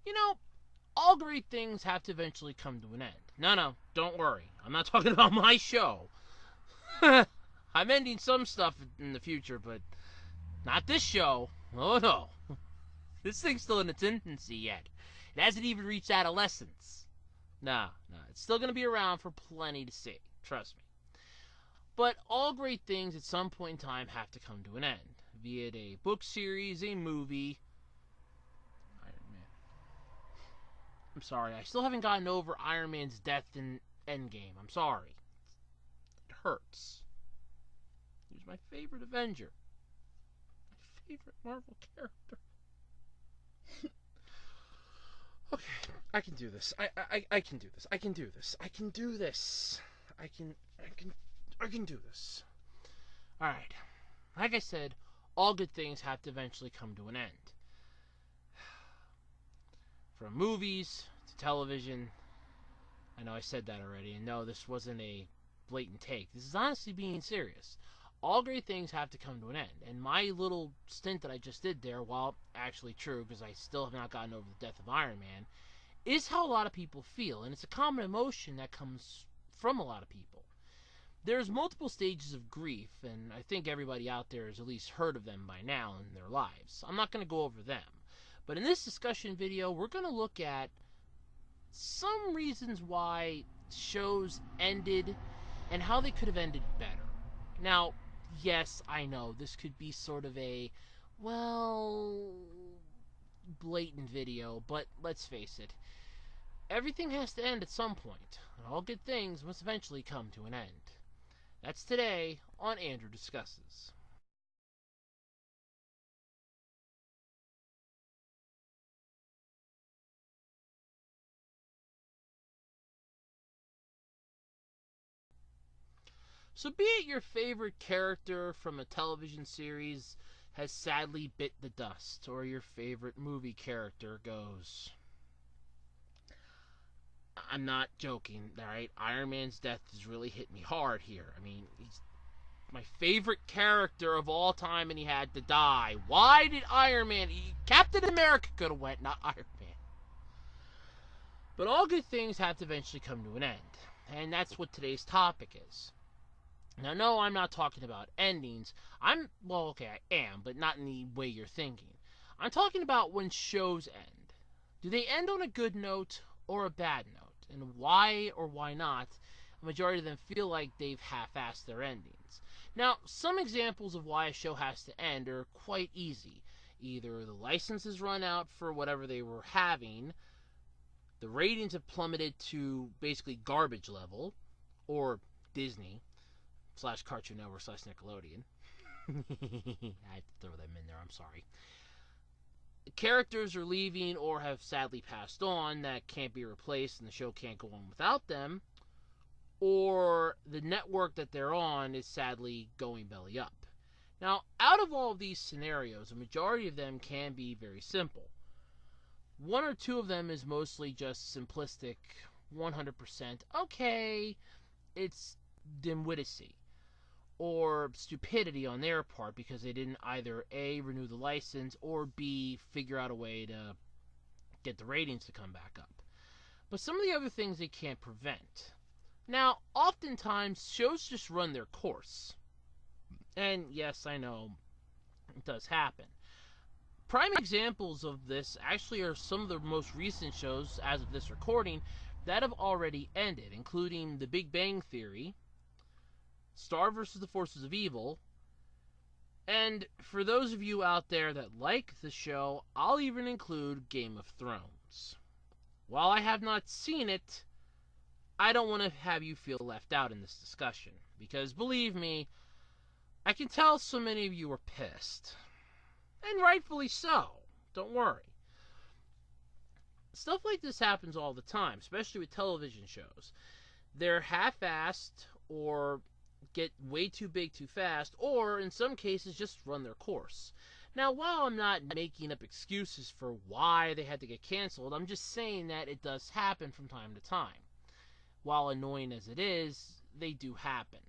You know, all great things have to eventually come to an end. No, don't worry. I'm not talking about my show. I'm ending some stuff in the future, but not this show. Oh no. This thing's still in its infancy yet. It hasn't even reached adolescence. Nah, it's still going to be around for plenty to see. Trust me. But all great things at some point in time have to come to an end. Be it a book series, a movie. Iron Man. I'm sorry, I still haven't gotten over Iron Man's death in Endgame. I'm sorry. It hurts. He was my favorite Avenger. My favorite Marvel character. Okay, I can do this. I can do this. I can do this. I can do this. I can do this. Alright. Like I said, all good things have to eventually come to an end. From movies to television. I know I said that already, and no, this wasn't a blatant take. This is honestly being serious. All great things have to come to an end. And my little stint that I just did there, while actually true, because I still have not gotten over the death of Iron Man, is how a lot of people feel. And it's a common emotion that comes from a lot of people. There's multiple stages of grief, and I think everybody out there has at least heard of them by now in their lives. I'm not going to go over them. But in this discussion video, we're going to look at some reasons why shows ended and how they could have ended better. Now, yes, I know this could be sort of a, well, blatant video, but let's face it. Everything has to end at some point, and all good things must eventually come to an end. That's today on Andrew Discusses. So be it your favorite character from a television series has sadly bit the dust, or your favorite movie character goes. I'm not joking, alright? Iron Man's death has really hit me hard here. I mean, he's my favorite character of all time and he had to die. Why did Iron Man... Captain America could have went, not Iron Man. But all good things have to eventually come to an end. And that's what today's topic is. Now, no, I'm not talking about endings. Well, okay, I am, but not in the way you're thinking. I'm talking about when shows end. Do they end on a good note or a bad note? And why or why not, a majority of them feel like they've half-assed their endings. Now, some examples of why a show has to end are quite easy. Either the license has run out for whatever they were having, the ratings have plummeted to basically garbage level, or Disney / Cartoon Network / Nickelodeon. I had to throw them in there, I'm sorry. Characters are leaving or have sadly passed on that can't be replaced and the show can't go on without them, or the network that they're on is sadly going belly up. Now, out of all of these scenarios, a majority of them can be very simple. One or two of them is mostly just simplistic, 100%, okay, it's dimwittery, or stupidity on their part because they didn't either A, renew the license, or B, figure out a way to get the ratings to come back up. But some of the other things they can't prevent. Now, oftentimes, shows just run their course. And yes, I know, it does happen. Prime examples of this actually are some of the most recent shows, as of this recording, that have already ended, including The Big Bang Theory, Star vs. the Forces of Evil, and for those of you out there that like the show, I'll even include Game of Thrones. While I have not seen it, I don't want to have you feel left out in this discussion, because believe me, I can tell so many of you are pissed. And rightfully so, don't worry. Stuff like this happens all the time, especially with television shows. They're half-assed or get way too big too fast, or in some cases just run their course. Now, while I'm not making up excuses for why they had to get canceled, I'm just saying that it does happen from time to time. While annoying as it is, they do happen.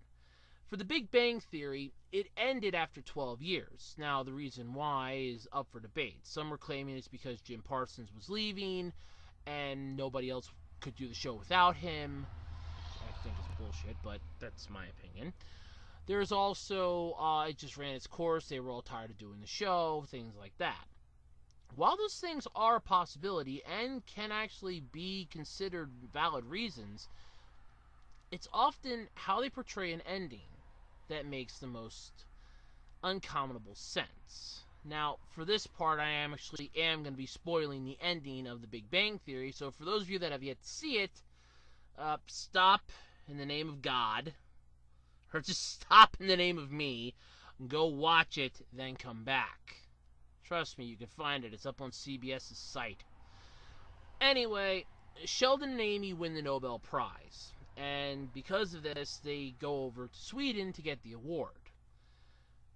For The Big Bang Theory, it ended after 12 years. Now, the reason why is up for debate. Some are claiming it's because Jim Parsons was leaving and nobody else could do the show without him. I think is bullshit, but that's my opinion. There's also, it just ran its course. They were all tired of doing the show, things like that. While those things are a possibility and can actually be considered valid reasons, it's often how they portray an ending that makes the most uncommonable sense. Now, for this part, I am going to be spoiling the ending of The Big Bang Theory, so for those of you that have yet to see it, stop in the name of God, or just stop in the name of me, and go watch it, then come back. Trust me, you can find it. It's up on CBS's site. Anyway, Sheldon and Amy win the Nobel Prize, and because of this, they go over to Sweden to get the award.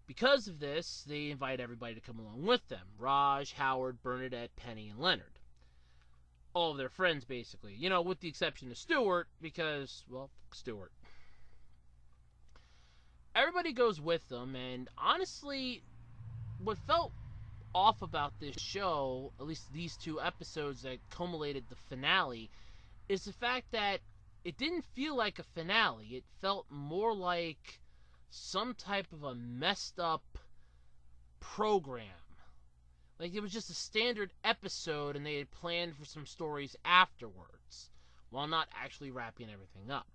Because of this, they invite everybody to come along with them. Raj, Howard, Bernadette, Penny, and Leonard. All of their friends, basically. You know, with the exception of Stuart, because, well, Stuart. Everybody goes with them, and honestly, what felt off about this show, at least these 2 episodes that culminated the finale, is the fact that it didn't feel like a finale. It felt more like some type of a messed up program. Like it was just a standard episode and they had planned for some stories afterwards, while not actually wrapping everything up.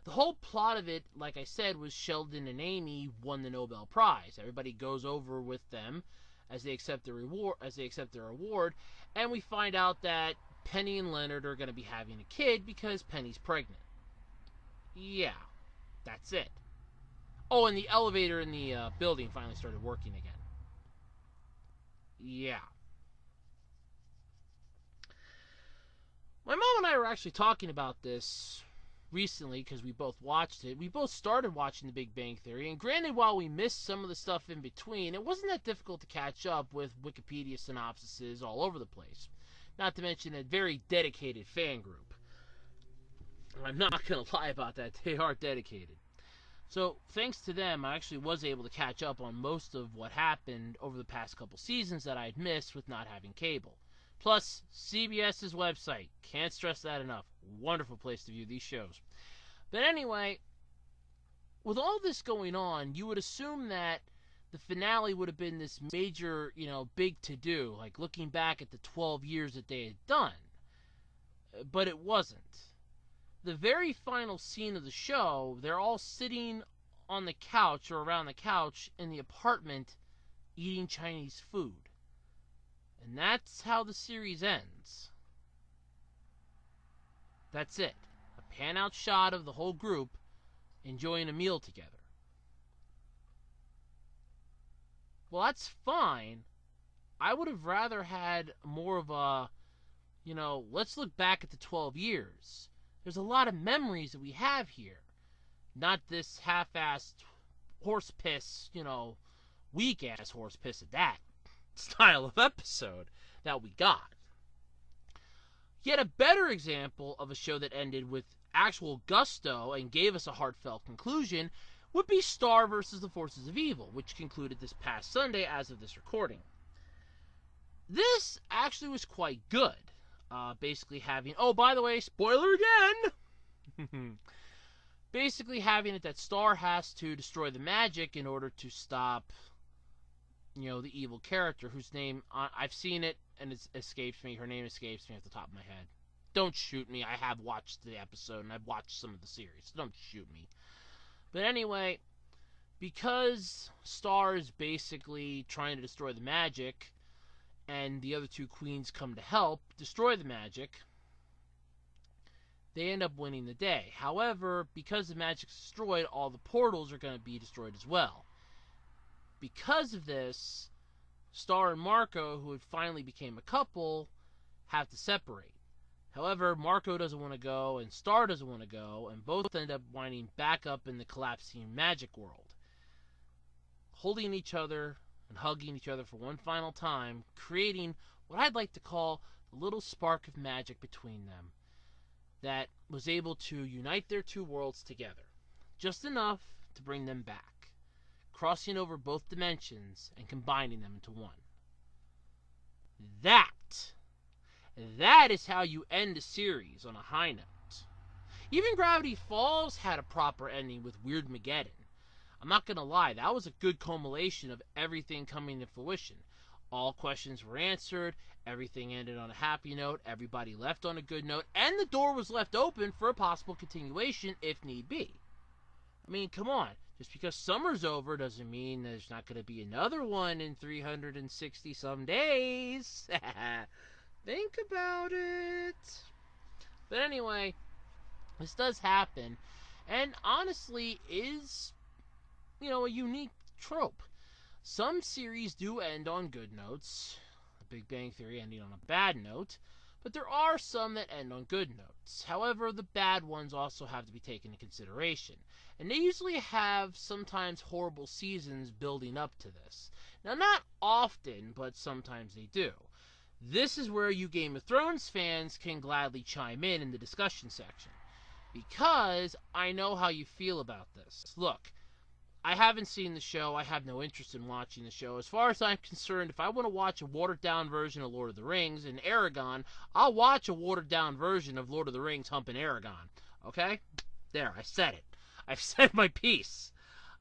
The whole plot of it, like I said, was Sheldon and Amy won the Nobel Prize. Everybody goes over with them as they accept their award, and we find out that Penny and Leonard are going to be having a kid because Penny's pregnant. Yeah, that's it. Oh, and the elevator in the building finally started working again. Yeah. My mom and I were actually talking about this recently because we both watched it. We both started watching The Big Bang Theory, and granted, while we missed some of the stuff in between, it wasn't that difficult to catch up with Wikipedia synopsises all over the place. Not to mention a very dedicated fan group. I'm not going to lie about that. They are dedicated. So, thanks to them, I actually was able to catch up on most of what happened over the past couple seasons that I'd missed with not having cable. Plus, CBS's website. Can't stress that enough. Wonderful place to view these shows. But anyway, with all this going on, you would assume that the finale would have been this major, big to-do, like looking back at the 12 years that they had done. But it wasn't. The very final scene of the show, they're all sitting on the couch or around the couch in the apartment eating Chinese food. And that's how the series ends. That's it. A pan-out shot of the whole group enjoying a meal together. Well, that's fine. I would have rather had more of a, let's look back at the 12 years. There's a lot of memories that we have here. Not this half-assed horse piss, weak-ass horse piss at that style of episode that we got. Yet a better example of a show that ended with actual gusto and gave us a heartfelt conclusion would be Star vs. the Forces of Evil, which concluded this past Sunday as of this recording. This actually was quite good. Basically having... Oh, by the way, spoiler again! Basically having it that Star has to destroy the magic in order to stop, the evil character whose name... I've seen it, and it escapes me. Her name escapes me off the top of my head. Don't shoot me. I have watched the episode, and I've watched some of the series. Don't shoot me. But anyway, because Star is basically trying to destroy the magic, and the other 2 queens come to help destroy the magic, they end up winning the day. However, because the magic's destroyed, all the portals are going to be destroyed as well. Because of this, Star and Marco, who had finally became a couple, have to separate. However, Marco doesn't want to go, and Star doesn't want to go, and both end up winding back up in the collapsing magic world, holding each other and hugging each other for one final time, creating what I'd like to call the little spark of magic between them that was able to unite their 2 worlds together. Just enough to bring them back, crossing over both dimensions and combining them into one. That is how you end a series on a high note. Even Gravity Falls had a proper ending with Weirdmageddon. I'm not going to lie, that was a good culmination of everything coming to fruition. All questions were answered, everything ended on a happy note, everybody left on a good note, and the door was left open for a possible continuation if need be. I mean, come on. Just because summer's over doesn't mean there's not going to be another one in 360 some days. Think about it. But anyway, this does happen, and honestly is, a unique trope. Some series do end on good notes, The Big Bang Theory ending on a bad note, but there are some that end on good notes. However, the bad ones also have to be taken into consideration, and they usually have sometimes horrible seasons building up to this. Now, not often, but sometimes they do. This is where you Game of Thrones fans can gladly chime in the discussion section, because I know how you feel about this. Look, I haven't seen the show. I have no interest in watching the show. As far as I'm concerned, if I want to watch a watered-down version of Lord of the Rings and Aragorn, I'll watch a watered-down version of Lord of the Rings humping Aragorn. Okay? There, I said it. I've said my piece.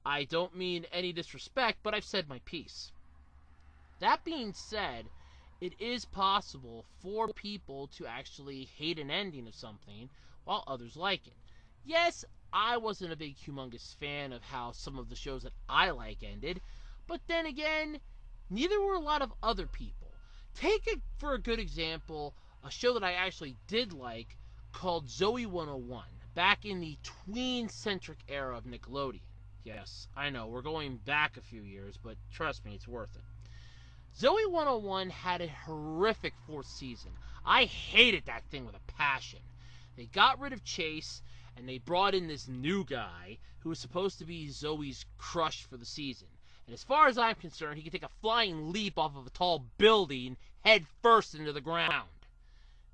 I don't mean any disrespect, but I've said my piece. That being said, it is possible for people to actually hate an ending of something while others like it. Yes, I wasn't a big humongous fan of how some of the shows that I like ended, but then again, neither were a lot of other people. Take it for a good example, a show that I actually did like called Zoey 101, back in the tween-centric era of Nickelodeon. Yes, I know, we're going back a few years, but trust me, it's worth it. Zoey 101 had a horrific fourth season. I hated that thing with a passion. They got rid of Chase, and they brought in this new guy who was supposed to be Zoe's crush for the season. And as far as I'm concerned, he could take a flying leap off of a tall building head first into the ground.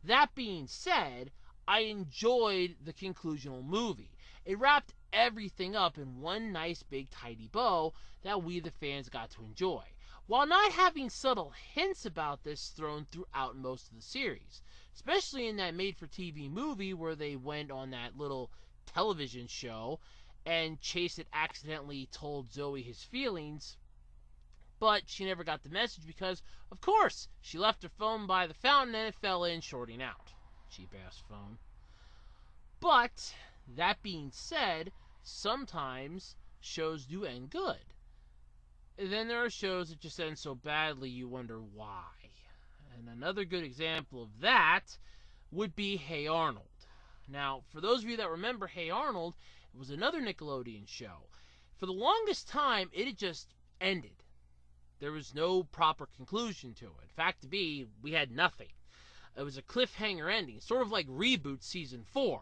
That being said, I enjoyed the conclusional movie. It wrapped everything up in one nice big tidy bow that we the fans got to enjoy, while not having subtle hints about this thrown throughout most of the series, especially in that made-for-TV movie where they went on that little television show and Chase had accidentally told Zoe his feelings, but she never got the message because, of course, she left her phone by the fountain and it fell in, shorting out. Cheap-ass phone. But, that being said, sometimes shows do end good. Then there are shows that just end so badly you wonder why. And another good example of that would be Hey Arnold. Now, for those of you that remember Hey Arnold, it was another Nickelodeon show. For the longest time, it had just ended. There was no proper conclusion to it. Fact to be, we had nothing. It was a cliffhanger ending, sort of like Reboot Season 4.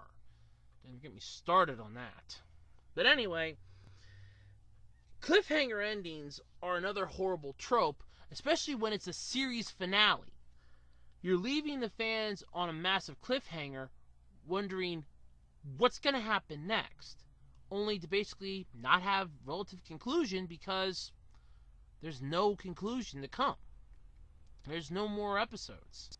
Don't get me started on that. But anyway, cliffhanger endings are another horrible trope, especially when it's a series finale. You're leaving the fans on a massive cliffhanger wondering what's going to happen next, only to basically not have relative conclusion because there's no conclusion to come. There's no more episodes.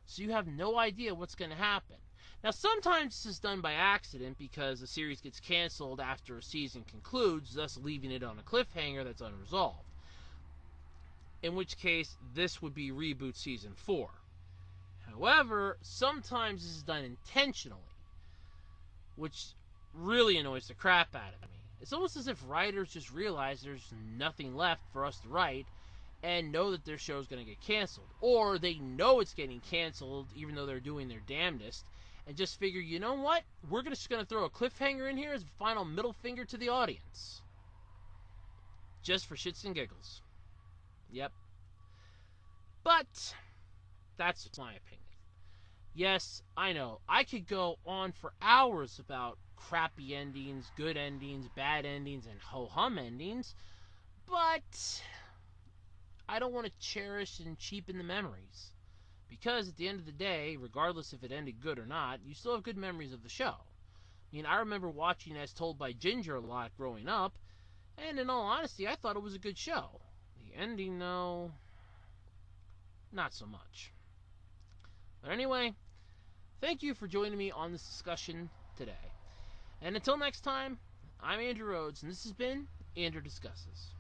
So you have no idea what's going to happen. Now, sometimes this is done by accident because the series gets canceled after a season concludes, thus leaving it on a cliffhanger that's unresolved. In which case, this would be Reboot Season 4. However, sometimes this is done intentionally, which really annoys the crap out of me. It's almost as if writers just realize there's nothing left for us to write and know that their show's going to get canceled. Or they know it's getting canceled even though they're doing their damnedest, and just figure, you know what? We're just going to throw a cliffhanger in here as a final middle finger to the audience. Just for shits and giggles. Yep. But that's my opinion. Yes, I know, I could go on for hours about crappy endings, good endings, bad endings, and ho-hum endings, but I don't want to cherish and cheapen the memories. Because at the end of the day, regardless if it ended good or not, you still have good memories of the show. I mean, I remember watching As Told by Ginger a lot growing up, and in all honesty, I thought it was a good show. The ending, though, not so much. But anyway, thank you for joining me on this discussion today. And until next time, I'm Andrew Rhodes, and this has been Andrew Discusses.